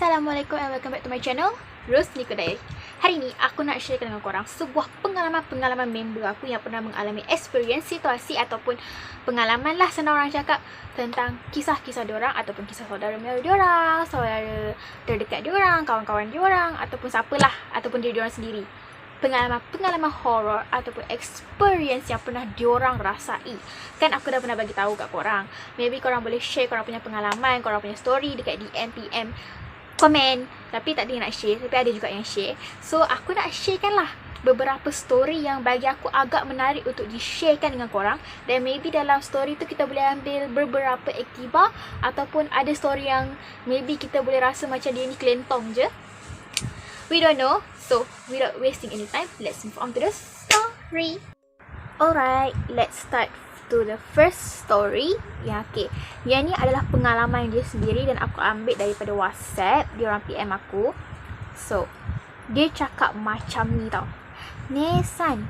Assalamualaikum and welcome back to my channel, Rose Nico Diary. Hari ni aku nak share dengan korang sebuah pengalaman member aku yang pernah mengalami experience, situasi ataupun pengalaman lah senang orang cakap tentang kisah-kisah diorang ataupun kisah saudara mara diorang, saudara terdekat diorang, kawan-kawan diorang ataupun siapalah ataupun diri diorang sendiri. Pengalaman horror ataupun experience yang pernah diorang rasai. Kan aku dah pernah bagi tahu kat korang. Maybe korang boleh share korang punya pengalaman, korang punya story dekat DM, PM, komen. Tapi tak ada yang nak share, tapi ada juga yang share. So aku nak sharekan lah beberapa story yang bagi aku agak menarik untuk di-sharekan dengan korang. Dan maybe dalam story tu kita boleh ambil beberapa iktibar, ataupun ada story yang maybe kita boleh rasa macam dia ni kelentong je. We don't know. So, without wasting any time, let's move on to the story. Alright, let's start to the first story. Yang ni adalah pengalaman dia sendiri dan aku ambil daripada WhatsApp. Dia orang PM aku. So, dia cakap macam ni tau. Nesan,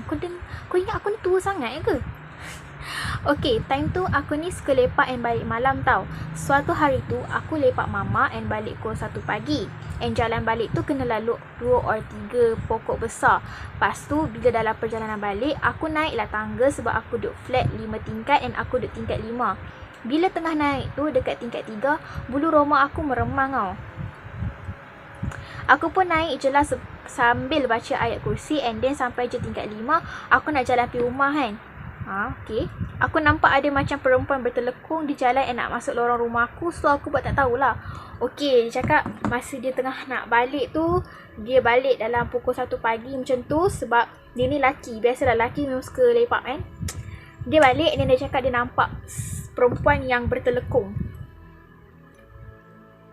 kau ingat aku ni tua sangat ke? Okay, time tu aku ni suka lepak and balik malam tau. Suatu hari tu aku lepak mama and balik pukul 1 pagi. And jalan balik tu kena lalu 2 or 3 pokok besar. Lepas tu bila dalam perjalanan balik, aku naiklah tangga sebab aku duduk flat 5 tingkat and aku duduk tingkat 5. Bila tengah naik tu dekat tingkat 3, bulu roma aku meremang tau. Aku pun naik je lah sambil baca ayat kursi and then sampai je tingkat 5, aku nak jalan pergi rumah kan. Okay. Aku nampak ada macam perempuan bertelekung di jalan and nak masuk lorong rumah aku. So aku buat tak tahulah. Okay, dia cakap masa dia tengah nak balik tu, dia balik dalam pukul 1 pagi macam tu. Sebab dia ni lelaki. Biasalah lelaki memang suka lepak kan. Dia balik dan dia cakap dia nampak perempuan yang bertelekung.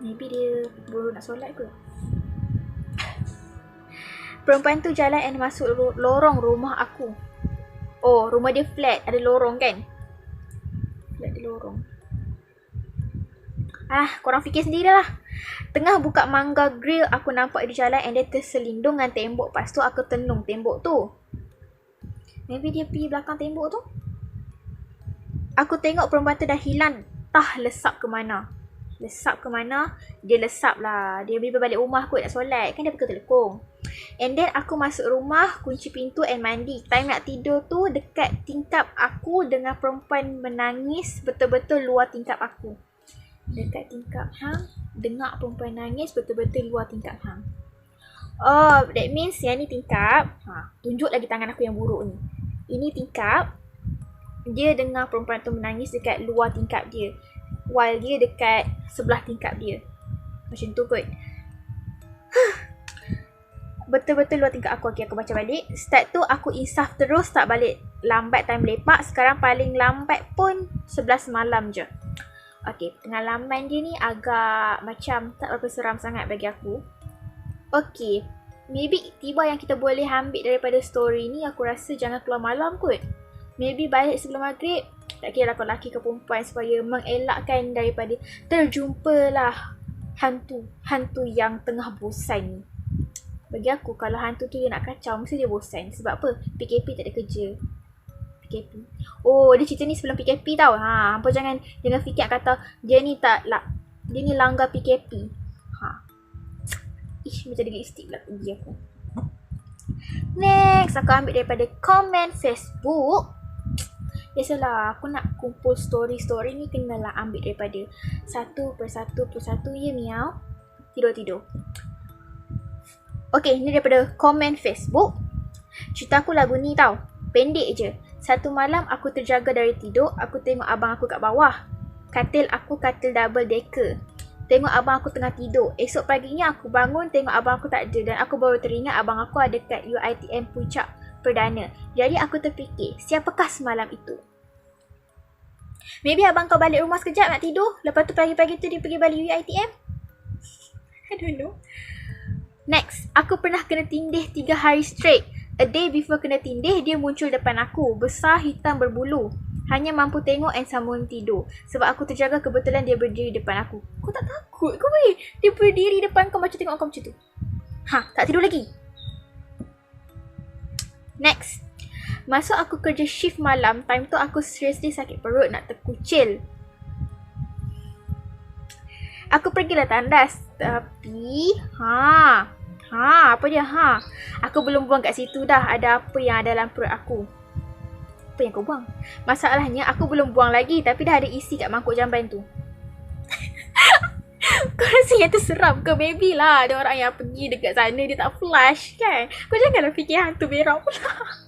Maybe dia baru nak solat ke? Perempuan tu jalan and masuk lorong rumah aku. Oh, rumah dia flat. Ada lorong kan? Flat ada lorong. Korang fikir sendirilah. Tengah buka mangga grill, aku nampak dia jalan and dia terselindung dengan tembok. Lepas tu aku tenung tembok tu. Maybe dia pergi belakang tembok tu. Aku tengok perempuan tu dah hilang. Lesap ke mana. Dia lesap lah. Dia bila balik rumah kot nak solat. Kan dia pakai telekung. And then aku masuk rumah, kunci pintu and mandi. Time nak tidur tu dekat tingkap aku dengan perempuan menangis betul-betul luar tingkap aku. Dekat tingkap hang, dengar perempuan nangis betul-betul luar tingkap hang. Oh, that means yang ni tingkap. Tunjuk lagi tangan aku yang buruk ni. Ini tingkap. Dia dengar perempuan tu menangis dekat luar tingkap dia, while dia dekat sebelah tingkap dia. Macam tu kot. Betul-betul luar tingkap aku. Okay, aku baca balik. Start tu aku insaf terus, tak balik lambat time lepak. Sekarang paling lambat pun 11 malam je. Okay, pengalaman dia ni agak macam tak berapa seram sangat bagi aku. Okay, maybe tiba yang kita boleh ambil daripada story ni, aku rasa jangan keluar malam kot. Maybe balik sebelum maghrib. Tak kira lah kau lelaki ke perempuan, supaya mengelakkan daripada terjumpalah hantu yang tengah bosan ni. Bagi aku, kalau hantu tu dia nak kacau, mesti dia bosan. Sebab apa? PKP tak ada kerja. PKP. Oh, dia cerita ni sebelum PKP tau. Hampa jangan fikir kata dia ni langgar PKP. Macam ada lipstick pula pergi aku. Next, aku ambil daripada komen Facebook. Biasalah, aku nak kumpul story ni kenalah ambil daripada satu persatu ya miau. Tidur. Okay, ni daripada komen Facebook. Cerita aku lagu ni tau. Pendek je. Satu malam aku terjaga dari tidur. Aku tengok abang aku kat bawah. Katil aku katil double decker. Tengok abang aku tengah tidur. Esok paginya aku bangun tengok abang aku tak ada. Dan aku baru teringat abang aku ada kat UiTM Puncak Perdana. Jadi aku terfikir, siapakah semalam itu? Maybe abang kau balik rumah sekejap nak tidur. Lepas tu pagi-pagi tu dia pergi balik UiTM. I don't know. Next, aku pernah kena tindih 3 hari straight. A day before kena tindih, dia muncul depan aku. Besar, hitam, berbulu. Hanya mampu tengok and sambung tidur. Sebab aku terjaga, kebetulan dia berdiri depan aku. Kau tak takut? Kau boleh? Dia berdiri depan kau macam tengok kau macam tu. Tak tidur lagi. Next. Masuk aku kerja shift malam. Time tu aku seriously sakit perut nak terkucil. Aku pergilah tandas. Tapi, apa dia? Aku belum buang kat situ dah. Ada apa yang ada dalam perut aku? Apa yang kau buang? Masalahnya, aku belum buang lagi. Tapi dah ada isi kat mangkuk jamban tu. Kau rasa yang tu seram ke? Maybe lah ada orang yang pergi dekat sana, dia tak flush kan? Kau janganlah fikir hantu berak pula.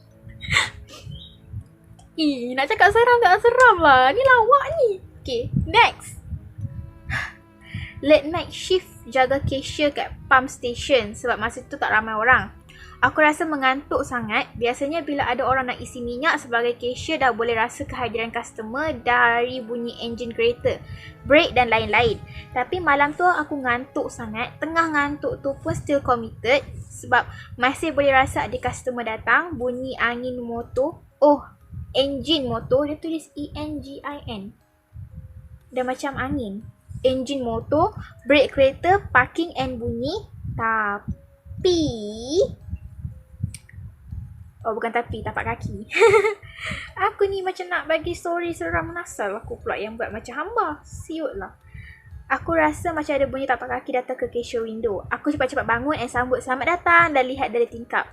Nak cakap seram tak seram lah. Ni lawak ni. Okay, next. Late night shift jaga cashier kat pump station sebab masa tu tak ramai orang. Aku rasa mengantuk sangat. Biasanya bila ada orang nak isi minyak sebagai cashier dah boleh rasa kehadiran customer dari bunyi engine kereta, brake dan lain-lain. Tapi malam tu aku ngantuk sangat. Tengah ngantuk tu pun still committed sebab masih boleh rasa ada customer datang, bunyi angin motor. Engine motor, dia tulis E-N-G-I-N. Dah macam angin. Engine motor, brake kereta, parking and bunyi. Tapi tapak kaki. Aku ni macam nak bagi story seram menasal. Aku pula yang buat macam hamba. Siut lah. Aku rasa macam ada bunyi tapak kaki datang ke cashier window. Aku cepat-cepat bangun and sambut selamat datang dan lihat dari tingkap.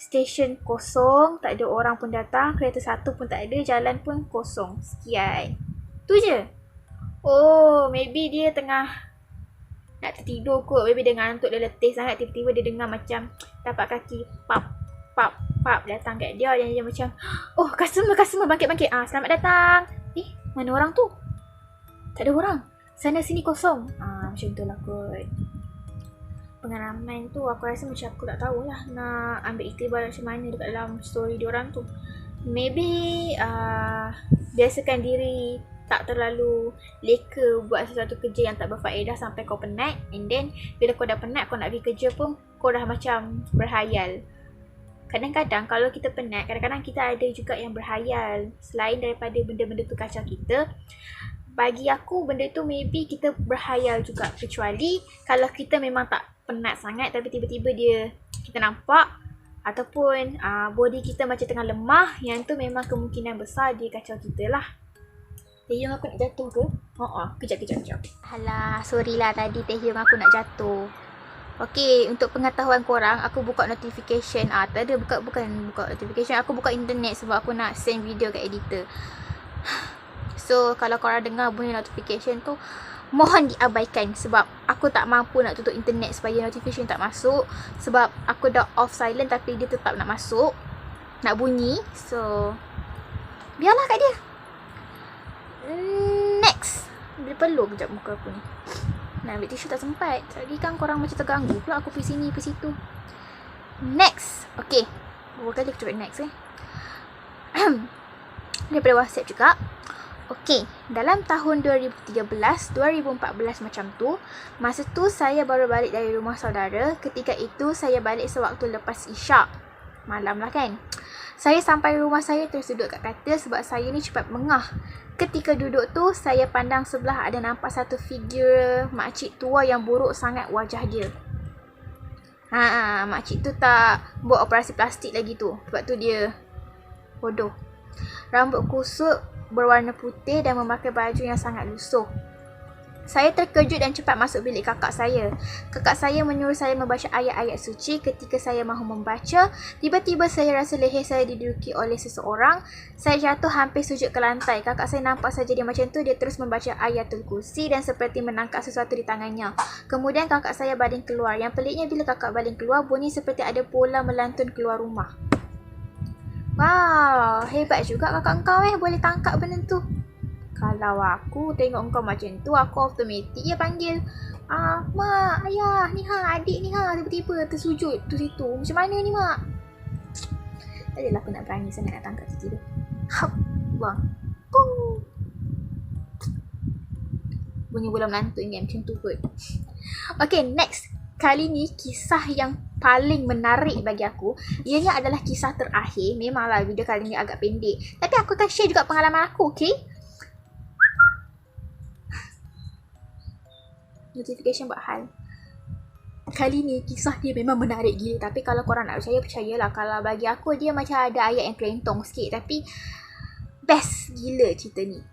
Stesen kosong, tak ada orang pun datang, kereta satu pun tak ada, jalan pun kosong. Sekian. Tu je. Maybe dia tengah nak tertidur kot. Maybe dia ngantuk, dia letih sangat. Tiba-tiba dia dengar macam tapak kaki pap datang kat dia. Dan dia macam, customer bangkit. Selamat datang. Mana orang tu? Tak ada orang. Sana sini kosong. Macam tu lah kot. Pengalaman tu aku rasa macam aku tak tahulah nak ambil iktibar macam mana dekat dalam story diorang tu. Maybe biasakan diri tak terlalu leka buat sesuatu kerja yang tak berfaedah sampai kau penat. And then bila kau dah penat, kau nak pergi kerja pun kau dah macam berhayal. Kadang-kadang kalau kita penat, kadang-kadang kita ada juga yang berhayal. Selain daripada benda-benda tu kacau kita, bagi aku benda tu maybe kita berhayal juga. Kecuali kalau kita memang tak penat sangat tapi tiba-tiba kita nampak ataupun body kita macam tengah lemah, yang tu memang kemungkinan besar dia kacau kita lah. Taehyung aku nak jatuh ke? Kejap. Alah, sorry lah tadi Taehyung aku nak jatuh. Okay, untuk pengetahuan korang, aku buka notification. Tak ada, bukan buka notification. Aku buka internet sebab aku nak send video kat editor. So, kalau korang dengar bunyi notification tu, mohon diabaikan sebab aku tak mampu nak tutup internet supaya notification tak masuk. Sebab aku dah off silent tapi dia tetap nak masuk, nak bunyi. So, biarlah kat dia. Next. Dia perlu kejap muka aku ni. Nak ambil tisu tak sempat. Tadi kan korang macam terganggu pula aku pergi sini, pergi situ. Next. Okay. Berapa kali aku cuba next daripada WhatsApp juga. Okay, dalam tahun 2013-2014 macam tu, masa tu saya baru balik dari rumah saudara. Ketika itu saya balik sewaktu lepas isyak. Malam lah kan. Saya sampai rumah saya terus duduk kat katil sebab saya ni cepat mengah. Ketika duduk tu, saya pandang sebelah ada nampak satu figure makcik tua yang buruk sangat wajah dia. Makcik tu tak buat operasi plastik lagi tu. Sebab tu dia bodoh. Rambut kusut, berwarna putih dan memakai baju yang sangat lusuh. Saya terkejut dan cepat masuk bilik kakak saya. Kakak saya menyuruh saya membaca ayat-ayat suci. Ketika saya mahu membaca, tiba-tiba saya rasa leher saya diduduki oleh seseorang. Saya jatuh hampir sujud ke lantai. Kakak saya nampak saja dia macam tu. Dia terus membaca ayatul kursi dan seperti menangkap sesuatu di tangannya. Kemudian kakak saya baling keluar. Yang peliknya bila kakak baling keluar, bunyi seperti ada bola melantun keluar rumah. Wow, hebat juga kakak engkau boleh tangkap benda tu. Kalau aku tengok engkau macam tu, aku automatik panggil mak, ayah, ni adik ni tiba-tiba tersujud tu situ. Macam mana ni mak? Tak adalah aku nak berani sangat nak tangkap situ tu. Buang. Bunyi bola melantun kan macam tu kot. Okay, next. Kali ni kisah yang paling menarik bagi aku. Ianya adalah kisah terakhir. Memanglah video kali ni agak pendek, tapi aku akan share juga pengalaman aku, okay? Notification buat hal. Kali ni kisah dia memang menarik gila. Tapi kalau korang nak percaya, percayalah. Kalau bagi aku dia macam ada ayat yang kelentong sikit, tapi best gila cerita ni.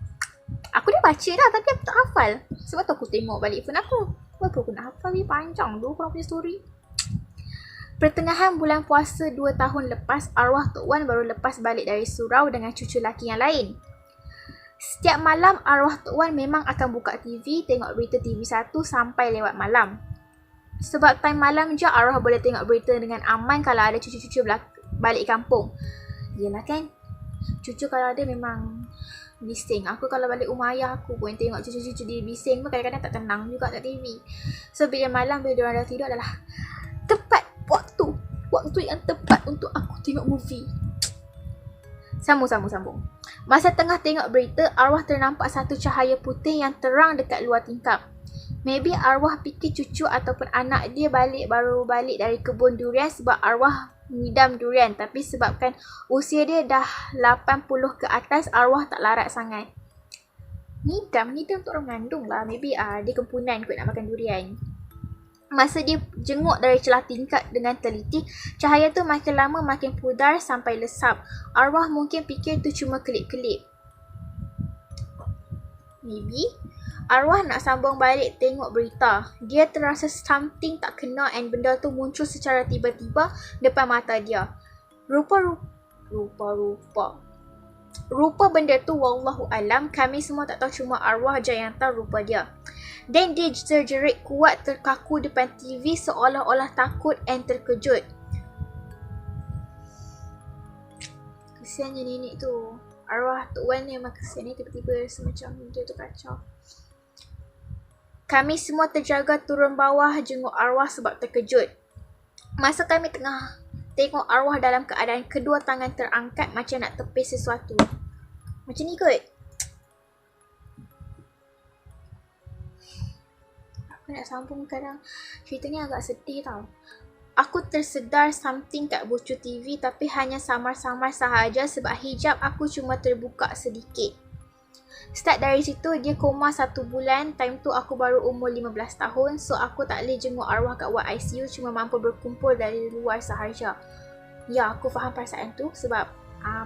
Aku dah baca dah tapi aku tak hafal. Sebab tu aku tengok balik phone aku. Apa aku nak hafal ni, panjang tu korang punya story. Pertengahan bulan puasa 2 tahun lepas, arwah Tok Wan baru lepas balik dari surau dengan cucu laki yang lain. Setiap malam arwah Tok Wan memang akan buka TV, tengok berita TV1 sampai lewat malam. Sebab time malam je arwah boleh tengok berita dengan aman kalau ada cucu-cucu balik kampung. Yelah kan, cucu kalau ada memang bising. Aku kalau balik rumah ayah aku pun tengok cucu-cucu dia bising pun kadang-kadang tak tenang juga kat TV. So bila malam bila diorang dah tidur adalah tepat waktu yang tepat untuk aku tengok movie. Sambung. Masa tengah tengok berita, arwah ternampak satu cahaya putih yang terang dekat luar tingkap. Maybe arwah fikir cucu ataupun anak dia baru balik dari kebun durian sebab arwah ngidam durian. Tapi sebabkan usia dia dah 80 ke atas, arwah tak larat sangat. Ngidam untuk orang mengandung lah. Maybe dia kempunan kot nak makan durian. Masa dia jenguk dari celah tingkap dengan teliti, cahaya tu makin lama makin pudar sampai lesap. Arwah mungkin fikir tu cuma kelip-kelip. Maybe arwah nak sambung balik tengok berita. Dia terasa something tak kena and benda tu muncul secara tiba-tiba depan mata dia. Rupa benda tu wallahu alam, kami semua tak tahu, cuma arwah je yang tahu rupa dia. Dan dia terjerit kuat terkaku depan TV seolah-olah takut and terkejut. Kesiannya nenek tu. Arwah Tok Wan memang kesian ni, tiba-tiba semacam dia tu kacau. Kami semua terjaga turun bawah jenguk arwah sebab terkejut. Masa kami tengah tengok arwah dalam keadaan kedua tangan terangkat macam nak tepis sesuatu. Macam ni kot. Aku nak sambung kadang ceritanya agak sedih tau. Aku tersedar something kat bucu TV tapi hanya samar-samar sahaja sebab hijab aku cuma terbuka sedikit. Start dari situ, dia koma 1 bulan. Time tu aku baru umur 15 tahun. So aku tak boleh jenguk arwah kat ward ICU, cuma mampu berkumpul dari luar sahaja. Ya, aku faham perasaan tu sebab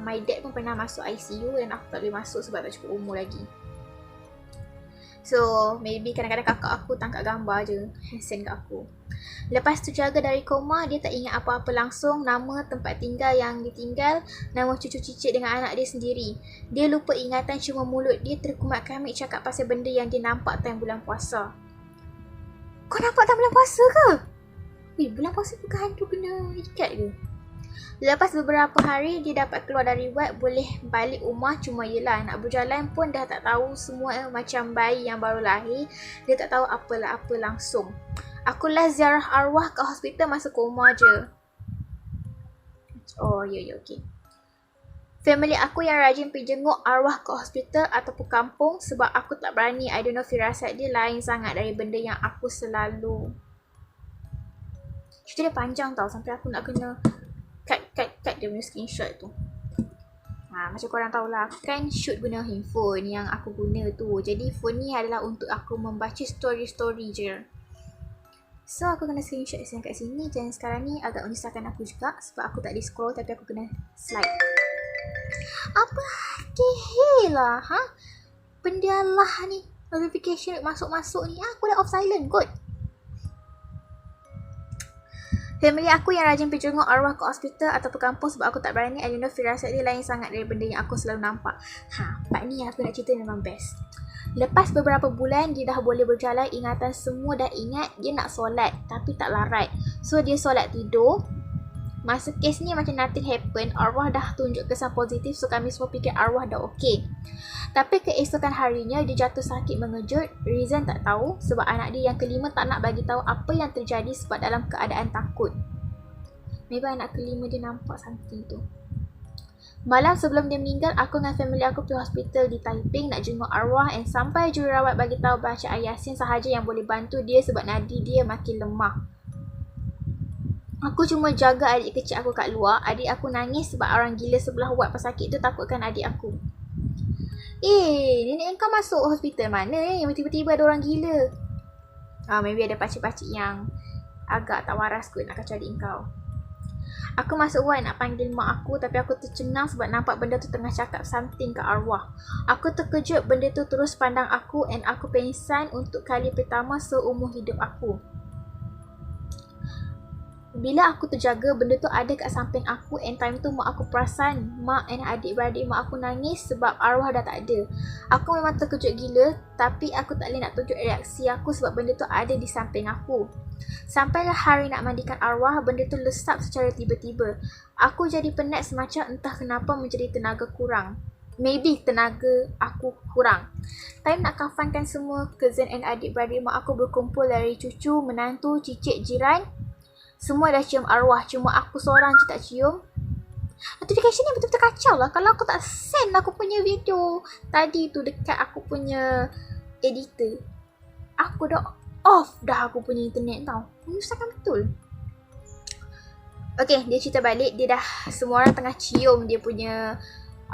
my dad pun pernah masuk ICU dan aku tak boleh masuk sebab tak cukup umur lagi. So, maybe kadang-kadang kakak aku tangkap gambar je, send kat aku. Lepas tu jaga dari koma, dia tak ingat apa-apa langsung. Nama, tempat tinggal yang ditinggal, nama cucu cicit dengan anak dia sendiri. Dia lupa ingatan, cuma mulut dia terkumat kami cakap pasal benda yang dia nampak time bulan puasa. Kau nampak time bulan puasa ke? Bulan puasa bukan hantu kena ikat ke? Lepas beberapa hari, dia dapat keluar dari ward, boleh balik rumah. Cuma yelah, nak berjalan pun dah tak tahu, semua macam bayi yang baru lahir. Dia tak tahu apa langsung. Aku last ziarah arwah kat hospital masa koma je. Oh, ya, okey. Family aku yang rajin pergi jenguk arwah kat hospital ataupun kampung sebab aku tak berani. I don't know, firasat dia lain sangat dari benda yang aku selalu. Cerita dia panjang tau, sampai aku nak kena cut dia punya screenshot tu. Macam korang tahulah, aku kan shoot guna handphone yang aku guna tu. Jadi phone ni adalah untuk aku membaca story-story je. So aku kena screenshot kat sini. Dan sekarang ni agak menyusahkan aku juga sebab aku tak di scroll tapi aku kena slide. Apa kehil lah, benda lah ni. Notification masuk-masuk ni, aku dah off silent kot. Family aku yang rajin pergi jenguk arwah ke hospital ataupun kampung sebab aku tak berani. I don't know, firasat dia lain sangat dari benda yang aku selalu nampak. Part ni aku nak cerita memang best. Lepas beberapa bulan, dia dah boleh berjalan, ingatan semua dah ingat. Dia nak solat tapi tak larat. So dia solat tidur. Masa kes ni macam nothing happen, arwah dah tunjuk kesan positif. So kami semua fikir arwah dah okey. Tapi keesokan harinya dia jatuh sakit mengejut. Reason tak tahu sebab anak dia yang kelima tak nak bagi tahu apa yang terjadi sebab dalam keadaan takut. Maybe anak kelima dia nampak something tu. Malam sebelum dia meninggal, aku dengan family aku pergi hospital di Taiping nak jenguk arwah, and sampai jururawat bagi tahu baca ayat Yasin sahaja yang boleh bantu dia sebab nadi dia makin lemah. Aku cuma jaga adik kecil aku kat luar. Adik aku nangis sebab orang gila sebelah wad pesakit tu takutkan adik aku. Nenek kau masuk hospital mana tiba-tiba ada orang gila? Maybe ada pakcik-pakcik yang agak tak waras kot nak kacau adik kau. Aku masuk ward nak panggil mak aku, tapi aku tercengang sebab nampak benda tu tengah cakap something ke arwah. Aku terkejut benda tu terus pandang aku and aku pengsan untuk kali pertama seumur hidup aku. Bila aku terjaga, benda tu ada kat samping aku and time tu mak aku perasan mak and adik-beradik mak aku nangis sebab arwah dah tak ada. Aku memang terkejut gila, tapi aku tak boleh nak tunjuk reaksi aku sebab benda tu ada di samping aku. Sampailah hari nak mandikan arwah, benda tu lesap secara tiba-tiba. Aku jadi penat semacam entah kenapa menjadi tenaga kurang. Maybe tenaga aku kurang. Time nak kafankan semua cousin and adik-beradik mak aku berkumpul dari cucu, menantu, cicit, jiran. Semua dah cium arwah, cuma aku seorang je tak cium. Notification ni betul-betul kacau lah. Kalau aku tak send aku punya video tadi tu dekat aku punya editor, aku dah off dah aku punya internet tau. Menyusahkan betul. Okay, dia cerita balik. Dia dah, semua orang tengah cium dia punya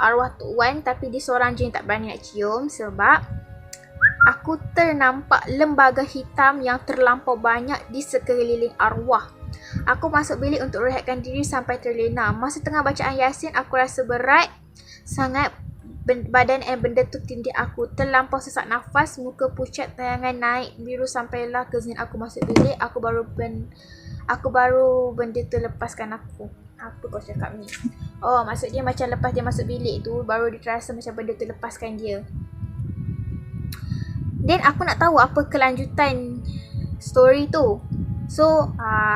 arwah Tok Wan, tapi dia seorang je yang tak berani nak cium sebab aku ternampak lembaga hitam yang terlampau banyak di sekeliling arwah. Aku masuk bilik untuk rehatkan diri sampai terlena. Masa tengah bacaan Yasin, aku rasa berat sangat badan dan benda tu tindih aku. Terlampau sesak nafas, muka pucat, tayangan naik biru sampailah cousin aku masuk bilik. Aku baru benda tu lepaskan aku. Apa kau cakap ni? Oh, maksud dia macam lepas dia masuk bilik tu, baru dia terasa macam benda tu lepaskan dia. Dan aku nak tahu apa kelanjutan story tu. So,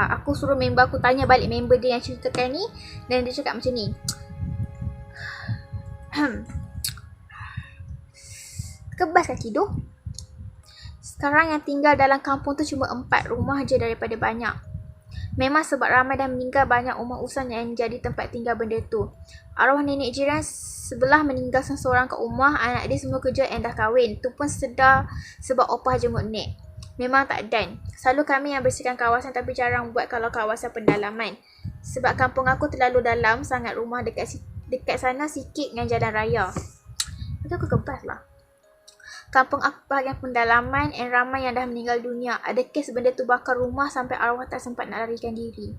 aku suruh member aku tanya balik member dia yang ceritakan ni. Dan dia cakap macam ni. Kebas kaki tu. Sekarang yang tinggal dalam kampung tu cuma 4 rumah je daripada banyak. Memang sebab ramai dah meninggal, banyak rumah usan yang jadi tempat tinggal benda tu. Arwah nenek jiran sebelah meninggal seorang kat rumah. Anak dia semua kerja and dah kahwin. Tu pun sedar sebab opah jenguk nek. Memang tak dan. Selalu kami yang bersihkan kawasan tapi jarang buat kalau kawasan pendalaman. Sebab kampung aku terlalu dalam sangat, rumah dekat sana sikit dengan jalan raya. Itu aku kebas lah. Kampung aku bahagian pendalaman and ramai yang dah meninggal dunia. Ada kes benda tu bakar rumah sampai arwah tak sempat nak larikan diri.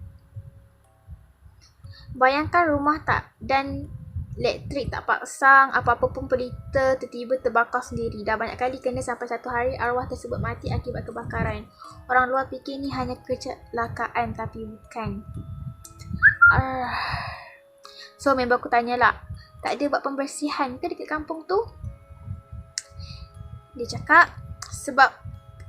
Bayangkan rumah tak dan elektrik tak pasang, apa-apa pun pelita tiba-tiba terbakar sendiri. Dah banyak kali kena sampai satu hari arwah tersebut mati akibat kebakaran. Orang luar fikir ni hanya kecelakaan tapi bukan. So member aku tanyalah, tak ada buat pembersihan ke dekat kampung tu? Dia cakap sebab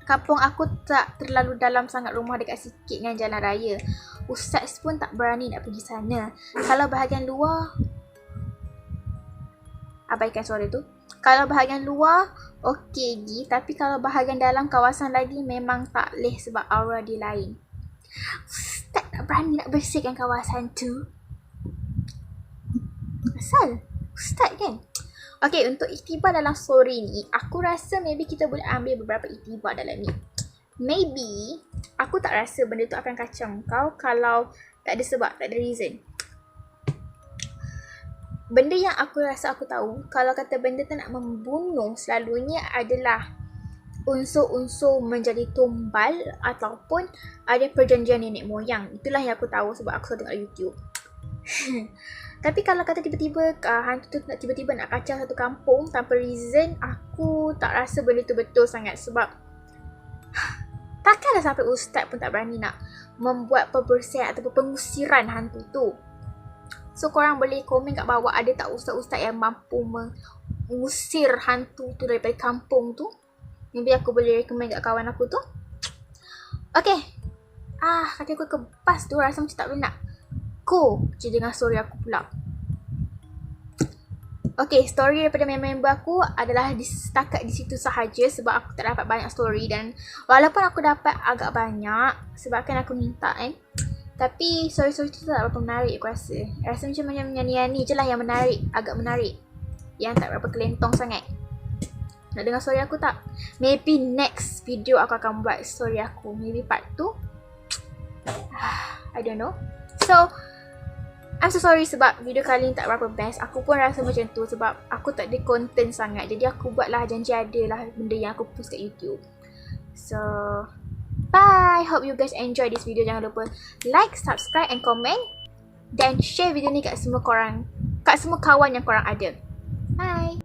kampung aku tak terlalu dalam sangat, rumah dekat sikit dengan jalan raya. Ustaz pun tak berani nak pergi sana. Kalau bahagian luar, abaikan suara tu. Kalau bahagian luar, okey gi. Tapi kalau bahagian dalam kawasan lagi, memang tak boleh sebab aura dia lain. Ustaz tak berani nak bersihkan kawasan tu. Asal Ustaz kan? Okay, untuk iktibar dalam story ni, aku rasa maybe kita boleh ambil beberapa iktibar dalam ni. Maybe, aku tak rasa benda tu akan kacau kau kalau tak ada sebab, tak ada reason. Benda yang aku rasa aku tahu, kalau kata benda tu nak membunuh, selalunya adalah unsur-unsur menjadi tumbal ataupun ada perjanjian nenek moyang. Itulah yang aku tahu sebab aku selalu tengok YouTube. Tapi kalau kata tiba-tiba hantu tu tiba-tiba nak kacau satu kampung tanpa reason, aku tak rasa benda tu betul sangat sebab takkanlah sampai ustaz pun tak berani nak membuat pembersihan ataupun pengusiran hantu tu. So korang boleh komen kat bawah, ada tak ustaz-ustaz yang mampu mengusir hantu tu daripada kampung tu? Maybe aku boleh recommend kat kawan aku tu. Okay. Kaki aku kebas tu, rasa macam tak boleh nak go je dengan story aku pula. Okay, story daripada member aku adalah setakat di situ sahaja sebab aku tak dapat banyak story. Dan walaupun aku dapat agak banyak sebabkan aku minta tapi story-story tu tak berapa menarik aku rasa. Rasa macam nyanyi-nyanyi je lah yang menarik, agak menarik, yang tak berapa kelentong sangat. Nak dengar story aku tak? Maybe next video aku akan buat story aku, maybe part 2. I don't know. So I'm so sorry sebab video kali ni tak berapa best. Aku pun rasa macam tu sebab aku tak ada content sangat. Jadi aku buatlah janji ada lah benda yang aku post kat YouTube. So, bye. Hope you guys enjoy this video. Jangan lupa like, subscribe and comment. dan share video ni kat semua korang, kat semua kawan yang korang ada. Bye.